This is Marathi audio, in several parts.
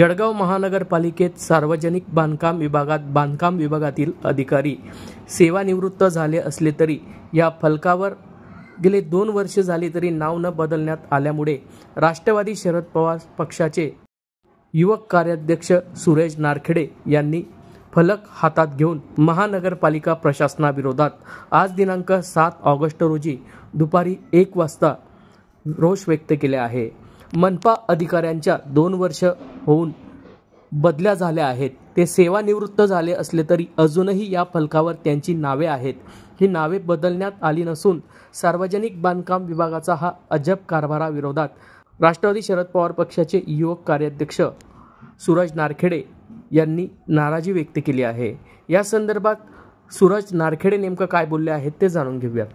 जळगाव महानगरपालिकेत सार्वजनिक बांधकाम विभागात बांधकाम विभागातील अधिकारी सेवानिवृत्त झाले असले तरी या फलकावर गेले 2 वर्ष झाली तरी नाव न बदलण्यात आल्यामुळे राष्ट्रवादी शरद पवार पक्षाचे युवक कार्याध्यक्ष सुरेश नारखेडे यांनी फलक हातात घेऊन महानगरपालिका प्रशासनाविरोधात आज दिनांक 7 ऑगस्ट रोजी दुपारी 1 वाजता रोष व्यक्त केले आहे। मनपा अधिकाऱ्यांच्या 2 वर्ष होऊन बदल्या झाल्या आहेत। ते सेवानिवृत्त झाले असले तरी अजूनही या फलकावर त्यांची नावे आहेत। ही नावे बदलण्यात आली नसून सार्वजनिक बांधकाम विभागाचा हा अजब कारभाराविरोधात राष्ट्रवादी शरद पवार पक्षाचे युवक कार्याध्यक्ष सुरेश नारखेडे यांनी नाराजी व्यक्त केली आहे। या संदर्भात सुरेश नारखेडे नेमकं काय बोलले आहेत ते जाणून घेऊयात।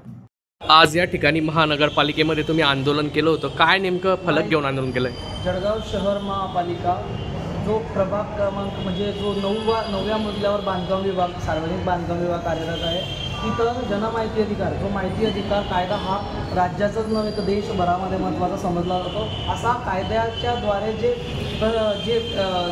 आज या ठिकाणी महानगरपालिकेमध्ये तुम्ही आंदोलन केलं होतं, काय नेमकं फलक घेऊन आंदोलन केलंय? जळगाव शहर महापालिका जो प्रभाग क्रमांक म्हणजे जो 9व्या मजल्यावर बांधकाम विभाग सार्वजनिक बांधकाम विभाग कार्यरत आहे, तिथं जनमाहिती अधिकार जो माहिती अधिकार कायदा हा राज्याचाच नव्हे तर देशभरामध्ये महत्त्वाचा समजला जातो। असा कायद्याच्या द्वारे जे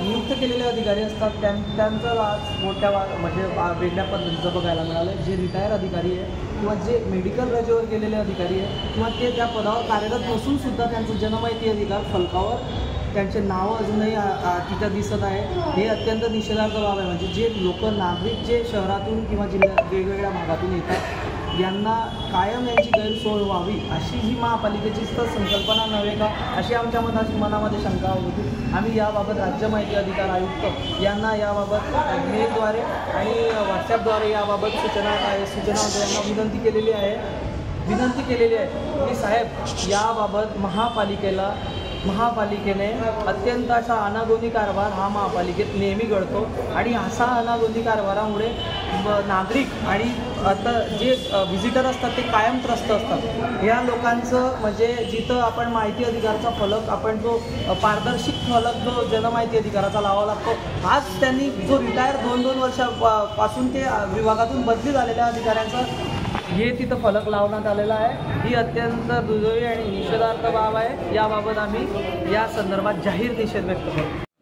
नियुक्त केलेले अधिकारी असतात त्यांचं आज मोठ्या म्हणजे वेगळ्या पद्धतीचं बघायला मिळालं। जे रिटायर अधिकारी आहे किंवा जे मेडिकल रजेवर गेलेले अधिकारी आहे किंवा ते त्या पदावर कार्यरत नसूनसुद्धा त्यांचं जनमाहिती अधिकार फलकावर त्यांचे नावं अजूनही तिथं दिसत आहे। हे अत्यंत निषेधार्थ बाब आहे। म्हणजे जे लोक नागरिक जे शहरातून किंवा जिल्ह्यात वेगवेगळ्या भागातून येतात यांना कायम यांची गैरसोय व्हावी अशी ही महापालिकेची तर संकल्पना नव्हे का अशी आमच्या मनामध्ये शंका होती। आम्ही याबाबत राज्य माहिती अधिकार आयुक्त यांना याबाबत मेलद्वारे आणि व्हॉट्सॲपद्वारे याबाबत सूचना यांना विनंती केलेली आहे की साहेब याबाबत महापालिकेने अत्यंत असा अनागोंदी कारभार हा महापालिकेत नेहमी घडतो आणि असा अनागोंदी कारभारामुळे नागरिक आणि आता जे व्हिजिटर असतात ते कायम त्रस्त असतात। या लोकांचं म्हणजे जिथं आपण माहिती अधिकाराचा फलक आपण जो पारदर्शक फलक जो जनमाहिती अधिकाराचा लावा लागतो, आज त्यांनी जो रिटायर 2-2 वर्षापासून ते विभागातून बदली झालेल्या अधिकाऱ्यांचं हे तिथं फलक लावण्यात आलेला आहे। ही अत्यंत दुर्दैवी आणि निषेधार्थ बाब आहे। याबाबत आम्ही या संदर्भात जाहीर निषेध व्यक्त करतो।